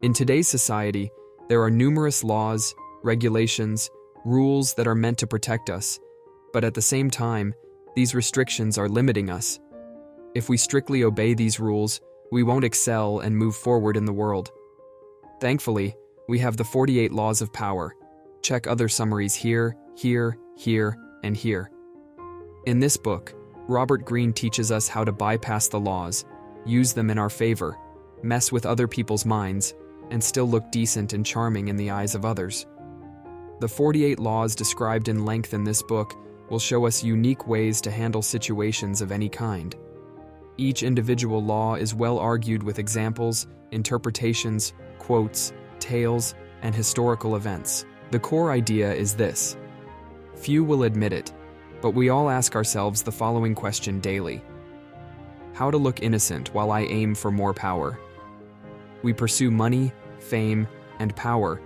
In today's society, there are numerous laws, regulations, rules that are meant to protect us, but at the same time, these restrictions are limiting us. If we strictly obey these rules, we won't excel and move forward in the world. Thankfully, we have the 48 laws of power. Check other summaries here, here, and here. In this book, Robert Greene teaches us how to bypass the laws, use them in our favor, mess with other people's minds, and still look decent and charming in the eyes of others. The 48 laws described in length in this book will show us unique ways to handle situations of any kind. Each individual law is well argued with examples, interpretations, quotes, tales, and historical events. The core idea is this. Few will admit it, but we all ask ourselves the following question daily. How to look innocent while I aim for more power? We pursue money, fame, and power,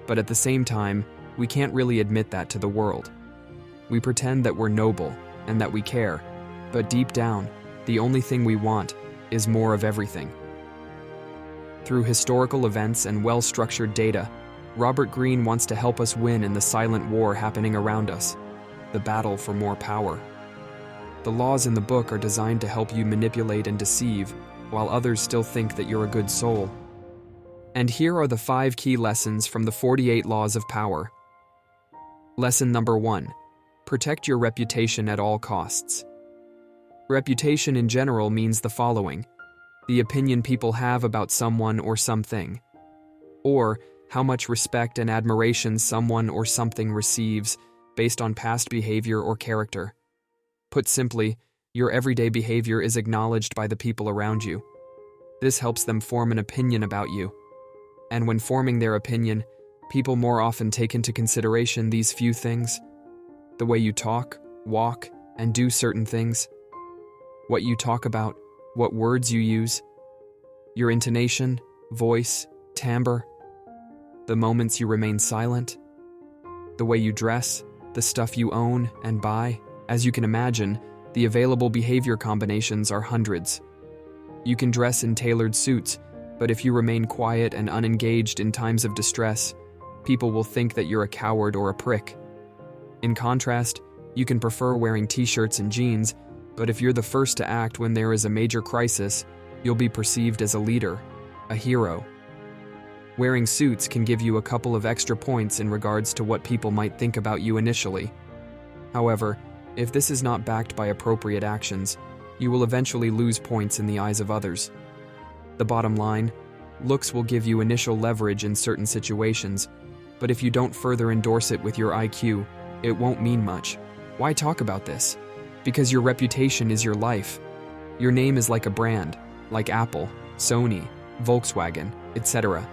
but at the same time, we can't really admit that to the world. We pretend that we're noble and that we care, but deep down, the only thing we want is more of everything. Through historical events and well-structured data, Robert Greene wants to help us win in the silent war happening around us, the battle for more power. The laws in the book are designed to help you manipulate and deceive, while others still think that you're a good soul. And here are the 5 key lessons from the 48 laws of power. Lesson number 1. Protect your reputation at all costs. Reputation in general means the following: the opinion people have about someone or something, or how much respect and admiration someone or something receives based on past behavior or character. Put simply, your everyday behavior is acknowledged by the people around you. This helps them form an opinion about you. And when forming their opinion, people more often take into consideration these few things: the way you talk, walk, and do certain things, what you talk about, what words you use, your intonation, voice, timbre, the moments you remain silent, the way you dress, the stuff you own and buy. As you can imagine, the available behavior combinations are hundreds. You can dress in tailored suits, but if you remain quiet and unengaged in times of distress, people will think that you're a coward or a prick. In contrast, you can prefer wearing t-shirts and jeans, but if you're the first to act when there is a major crisis, you'll be perceived as a leader, a hero. Wearing suits can give you a couple of extra points in regards to what people might think about you initially. However, if this is not backed by appropriate actions, you will eventually lose points in the eyes of others. The bottom line, looks will give you initial leverage in certain situations, but if you don't further endorse it with your IQ, it won't mean much. Why talk about this? Because your reputation is your life. Your name is like a brand, like Apple, Sony, Volkswagen, etc.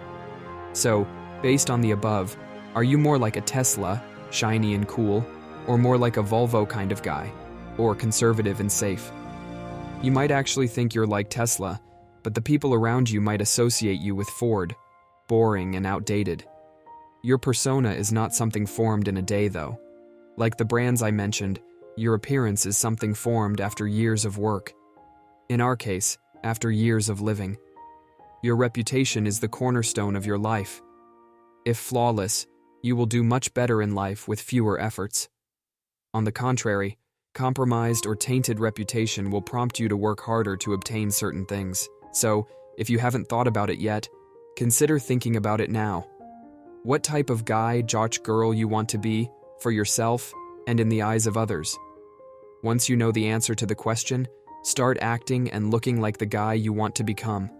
So, based on the above, are you more like a Tesla, shiny and cool, or more like a Volvo kind of guy, or conservative and safe? You might actually think you're like Tesla, but the people around you might associate you with Ford, boring and outdated. Your persona is not something formed in a day, though. Like the brands I mentioned, your appearance is something formed after years of work. In our case, after years of living. Your reputation is the cornerstone of your life. If flawless, you will do much better in life with fewer efforts. On the contrary, compromised or tainted reputation will prompt you to work harder to obtain certain things. So, if you haven't thought about it yet, consider thinking about it now. What type of guy, girl you want to be, for yourself and in the eyes of others? Once you know the answer to the question, start acting and looking like the guy you want to become.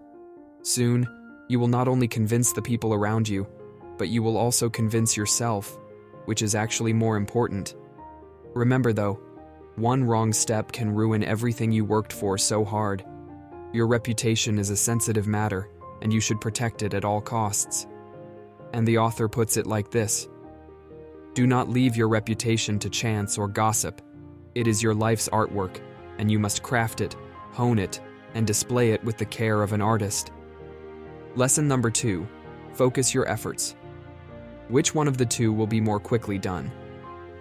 Soon, you will not only convince the people around you, but you will also convince yourself, which is actually more important. Remember though, one wrong step can ruin everything you worked for so hard. Your reputation is a sensitive matter, and you should protect it at all costs. And the author puts it like this: do not leave your reputation to chance or gossip. It is your life's artwork, and you must craft it, hone it, and display it with the care of an artist. Lesson number 2, focus your efforts. Which one of the two will be more quickly done?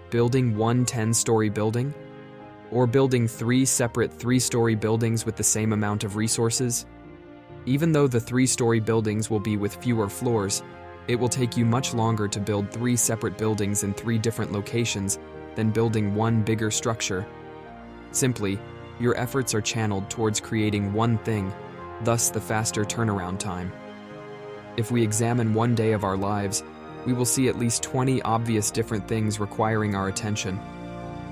Building one 10-story building? Or building 3 separate 3-story buildings with the same amount of resources? Even though the 3-story buildings will be with fewer floors, it will take you much longer to build 3 separate buildings in 3 different locations than building one bigger structure. Simply, your efforts are channeled towards creating one thing, thus the faster turnaround time. If we examine one day of our lives, we will see at least 20 obvious different things requiring our attention.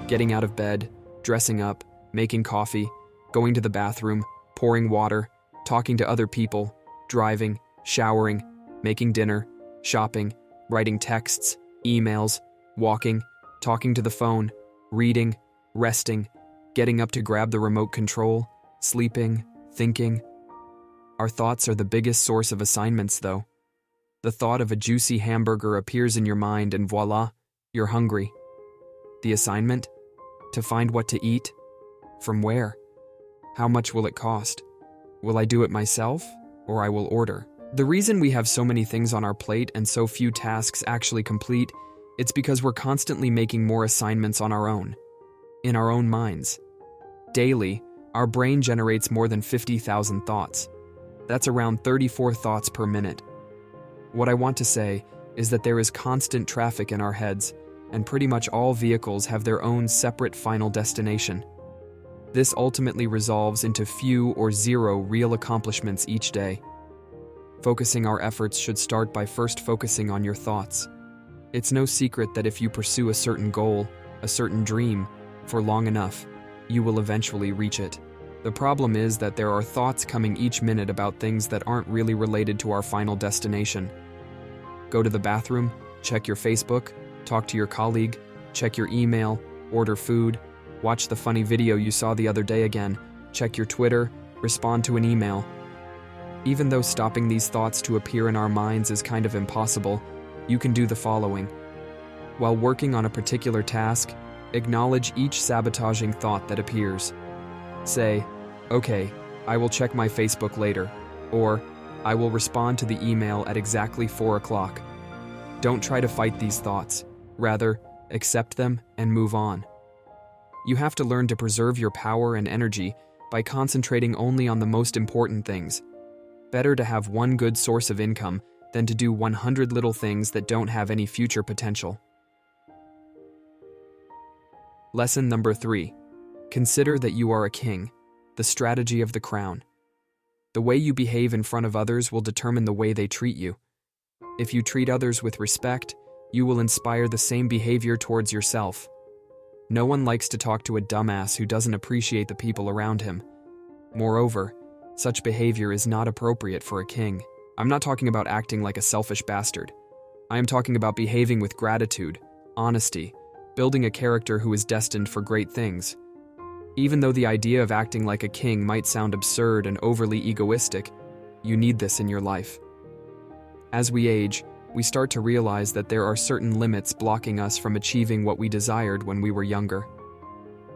Getting out of bed, dressing up, making coffee, going to the bathroom, pouring water, talking to other people, driving, showering, making dinner, shopping, writing texts, emails, walking, talking to the phone, reading, resting, getting up to grab the remote control, sleeping, thinking. Our thoughts are the biggest source of assignments, though. The thought of a juicy hamburger appears in your mind and voila, you're hungry. The assignment? To find what to eat? From where? How much will it cost? Will I do it myself, or I will order? The reason we have so many things on our plate and so few tasks actually complete, it's because we're constantly making more assignments on our own, in our own minds. Daily, our brain generates more than 50,000 thoughts. That's around 34 thoughts per minute. What I want to say is that there is constant traffic in our heads, and pretty much all vehicles have their own separate final destination. This ultimately resolves into few or zero real accomplishments each day. Focusing our efforts should start by first focusing on your thoughts. It's no secret that if you pursue a certain goal, a certain dream, for long enough, you will eventually reach it. The problem is that there are thoughts coming each minute about things that aren't really related to our final destination. Go to the bathroom, check your Facebook, talk to your colleague, check your email, order food, watch the funny video you saw the other day again, check your Twitter, respond to an email. Even though stopping these thoughts to appear in our minds is kind of impossible, you can do the following. While working on a particular task, acknowledge each sabotaging thought that appears. Say, okay, I will check my Facebook later, or I will respond to the email at exactly 4 o'clock. Don't try to fight these thoughts. Rather, accept them and move on. You have to learn to preserve your power and energy by concentrating only on the most important things. Better to have one good source of income than to do 100 little things that don't have any future potential. Lesson number 3. Consider that you are a king, the strategy of the crown. The way you behave in front of others will determine the way they treat you. If you treat others with respect, you will inspire the same behavior towards yourself. No one likes to talk to a dumbass who doesn't appreciate the people around him. Moreover, such behavior is not appropriate for a king. I'm not talking about acting like a selfish bastard. I am talking about behaving with gratitude, honesty, building a character who is destined for great things. Even though the idea of acting like a king might sound absurd and overly egoistic, you need this in your life. As we age, we start to realize that there are certain limits blocking us from achieving what we desired when we were younger.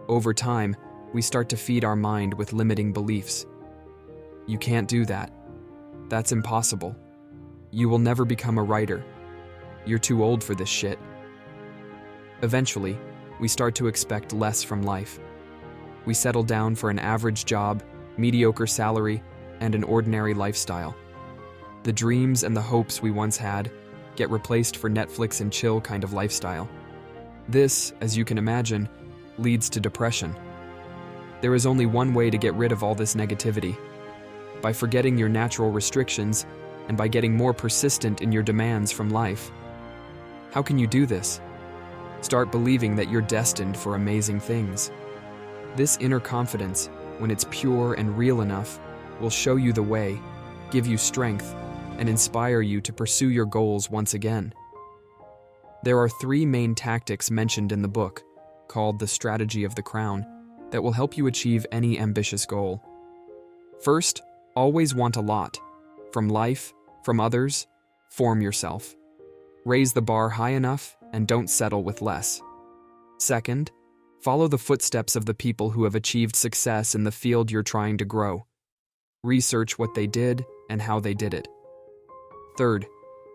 Over time, we start to feed our mind with limiting beliefs. You can't do that. That's impossible. You will never become a writer. You're too old for this shit. Eventually, we start to expect less from life. We settle down for an average job, mediocre salary, and an ordinary lifestyle. The dreams and the hopes we once had get replaced for Netflix and chill kind of lifestyle. This, as you can imagine, leads to depression. There is only one way to get rid of all this negativity: by forgetting your natural restrictions and by getting more persistent in your demands from life. How can you do this? Start believing that you're destined for amazing things. This inner confidence, when it's pure and real enough, will show you the way, give you strength, and inspire you to pursue your goals once again. There are 3 main tactics mentioned in the book, called the strategy of the crown, that will help you achieve any ambitious goal. First, always want a lot. From life, from others, form yourself. Raise the bar high enough and don't settle with less. Second, follow the footsteps of the people who have achieved success in the field you're trying to grow. Research what they did and how they did it. Third,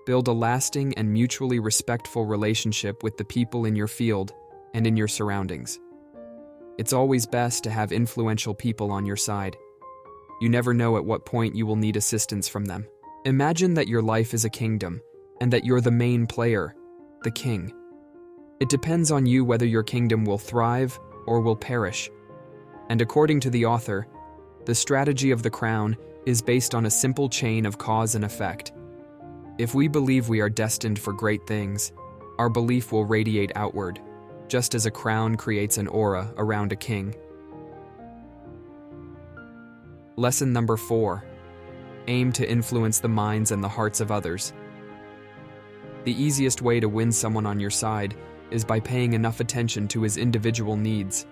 build a lasting and mutually respectful relationship with the people in your field and in your surroundings. It's always best to have influential people on your side. You never know at what point you will need assistance from them. Imagine that your life is a kingdom, and that you're the main player, the king. It depends on you whether your kingdom will thrive or will perish. And according to the author, the strategy of the crown is based on a simple chain of cause and effect. If we believe we are destined for great things, our belief will radiate outward, just as a crown creates an aura around a king. Lesson number 4. Aim to influence the minds and the hearts of others. The easiest way to win someone on your side is by paying enough attention to his individual needs.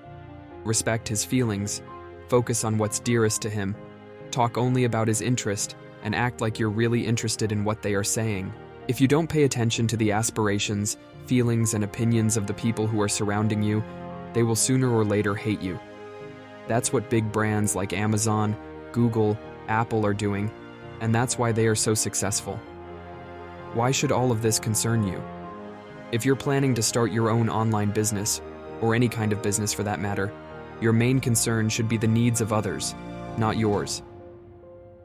Respect his feelings, focus on what's dearest to him, talk only about his interest, and act like you're really interested in what they are saying. If you don't pay attention to the aspirations, feelings, and opinions of the people who are surrounding you, they will sooner or later hate you. That's what big brands like Amazon, Google, Apple are doing, and that's why they are so successful. Why should all of this concern you? If you're planning to start your own online business, or any kind of business for that matter, your main concern should be the needs of others, not yours.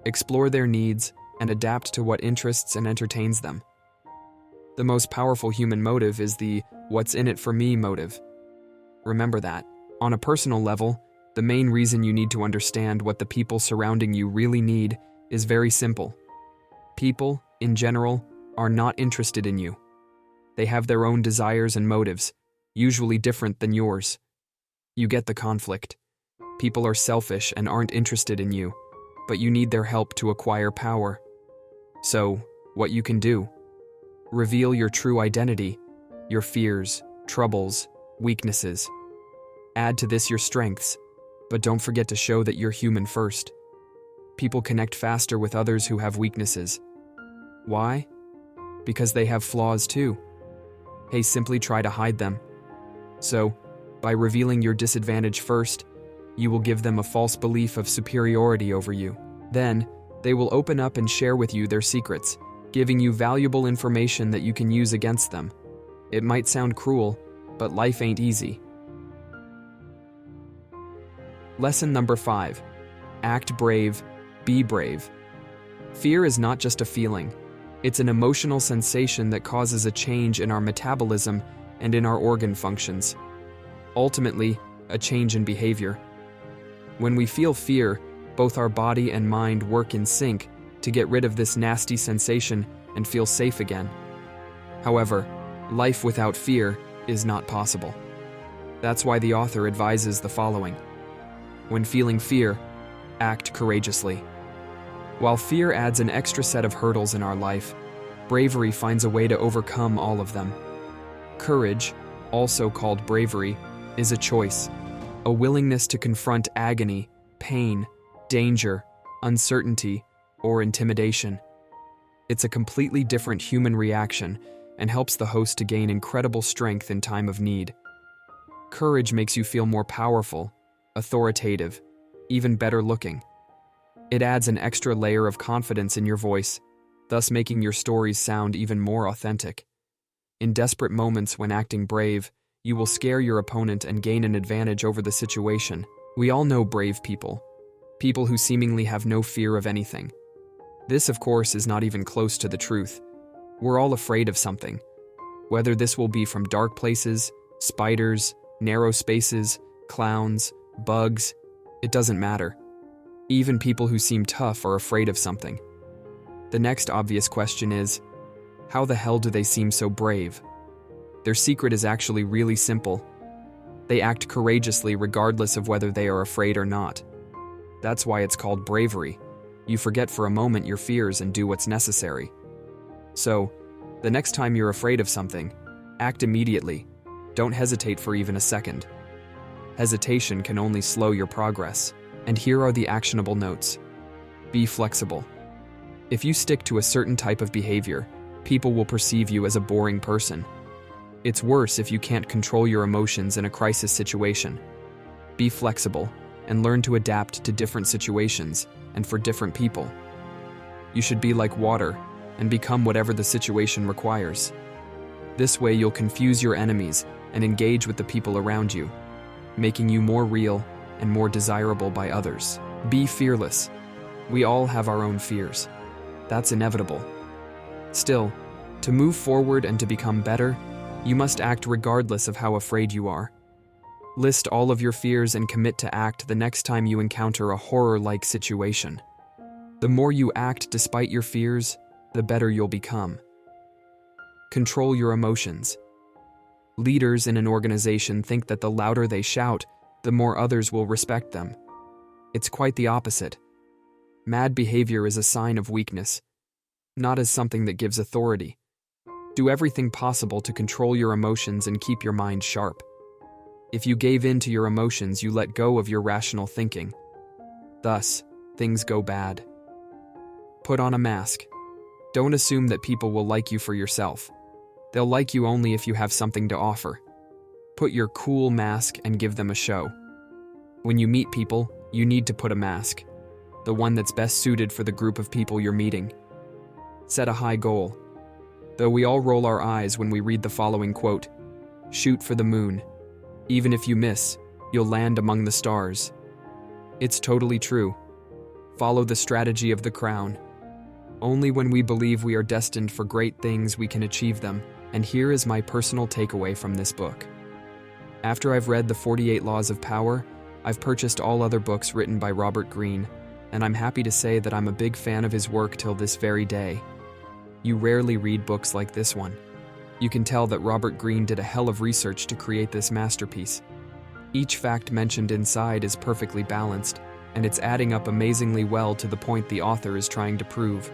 Explore their needs and adapt to what interests and entertains them. The most powerful human motive is the "what's in it for me" motive. Remember that. On a personal level, the main reason you need to understand what the people surrounding you really need is very simple. People, in general, are not interested in you. They have their own desires and motives, usually different than yours. You get the conflict. People are selfish and aren't interested in you, but you need their help to acquire power. So, what you can do? Reveal your true identity, your fears, troubles, weaknesses. Add to this your strengths, but don't forget to show that you're human first. People connect faster with others who have weaknesses. Why? Because they have flaws too. Hey, simply try to hide them. So, by revealing your disadvantage first, you will give them a false belief of superiority over you. Then, they will open up and share with you their secrets, giving you valuable information that you can use against them. It might sound cruel, but life ain't easy. Lesson number 5. Act brave, be brave. Fear is not just a feeling. It's an emotional sensation that causes a change in our metabolism and in our organ functions. Ultimately, a change in behavior. When we feel fear, both our body and mind work in sync to get rid of this nasty sensation and feel safe again. However, life without fear is not possible. That's why the author advises the following. When feeling fear, act courageously. While fear adds an extra set of hurdles in our life, bravery finds a way to overcome all of them. Courage, also called bravery, is a choice, a willingness to confront agony, pain, danger, uncertainty, or intimidation. It's a completely different human reaction and helps the host to gain incredible strength in time of need. Courage makes you feel more powerful, authoritative, even better looking. It adds an extra layer of confidence in your voice, thus making your stories sound even more authentic. In desperate moments when acting brave, you will scare your opponent and gain an advantage over the situation. We all know brave people who seemingly have no fear of anything. This, of course, is not even close to the truth. We're all afraid of something. Whether this will be from dark places, spiders, narrow spaces, clowns, bugs, it doesn't matter. Even people who seem tough are afraid of something. The next obvious question is, how the hell do they seem so brave? Their secret is actually really simple. They act courageously regardless of whether they are afraid or not. That's why it's called bravery. You forget for a moment your fears and do what's necessary. So, the next time you're afraid of something, act immediately. Don't hesitate for even a second. Hesitation can only slow your progress. And here are the actionable notes. Be flexible. If you stick to a certain type of behavior, people will perceive you as a boring person. It's worse if you can't control your emotions in a crisis situation. Be flexible and learn to adapt to different situations and for different people. You should be like water and become whatever the situation requires. This way you'll confuse your enemies and engage with the people around you, making you more real and more desirable by others. Be fearless. We all have our own fears. That's inevitable. Still, to move forward and to become better, you must act regardless of how afraid you are. List all of your fears and commit to act the next time you encounter a horror-like situation. The more you act despite your fears, the better you'll become. Control your emotions. Leaders in an organization think that the louder they shout, the more others will respect them. It's quite the opposite. Mad behavior is a sign of weakness, not as something that gives authority. Do everything possible to control your emotions and keep your mind sharp. If you gave in to your emotions, you let go of your rational thinking. Thus, things go bad. Put on a mask. Don't assume that people will like you for yourself. They'll like you only if you have something to offer. Put your cool mask and give them a show. When you meet people, you need to put a mask, the one that's best suited for the group of people you're meeting. Set a high goal. Though we all roll our eyes when we read the following quote, "Shoot for the moon. Even if you miss, you'll land among the stars." It's totally true. Follow the strategy of the crown. Only when we believe we are destined for great things we can achieve them, and here is my personal takeaway from this book. After I've read the 48 Laws of Power, I've purchased all other books written by Robert Greene, and I'm happy to say that I'm a big fan of his work till this very day. You rarely read books like this one. You can tell that Robert Greene did a hell of research to create this masterpiece. Each fact mentioned inside is perfectly balanced, and it's adding up amazingly well to the point the author is trying to prove.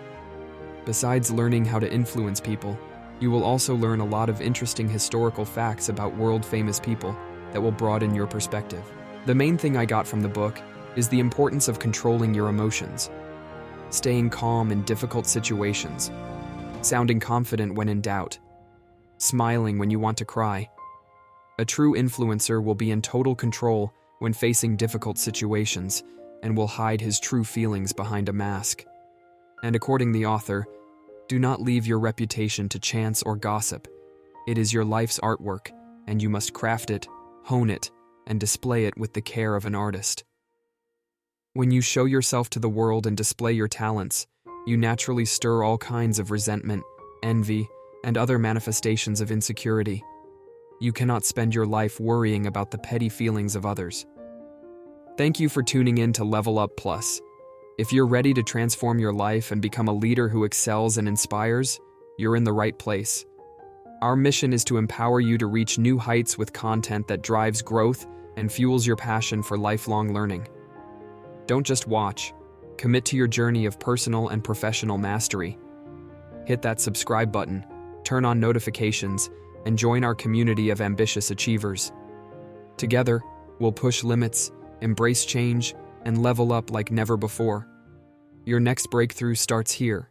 Besides learning how to influence people, you will also learn a lot of interesting historical facts about world-famous people that will broaden your perspective. The main thing I got from the book is the importance of controlling your emotions, staying calm in difficult situations, sounding confident when in doubt, smiling when you want to cry. A true influencer will be in total control when facing difficult situations and will hide his true feelings behind a mask. And according to the author, do not leave your reputation to chance or gossip. It is your life's artwork, and you must craft it, hone it, and display it with the care of an artist. When you show yourself to the world and display your talents, you naturally stir all kinds of resentment, envy, and other manifestations of insecurity. You cannot spend your life worrying about the petty feelings of others. Thank you for tuning in to Level Up Plus. If you're ready to transform your life and become a leader who excels and inspires, you're in the right place. Our mission is to empower you to reach new heights with content that drives growth and fuels your passion for lifelong learning. Don't just watch. Commit to your journey of personal and professional mastery. Hit that subscribe button, turn on notifications, and join our community of ambitious achievers. Together, we'll push limits, embrace change, and level up like never before. Your next breakthrough starts here.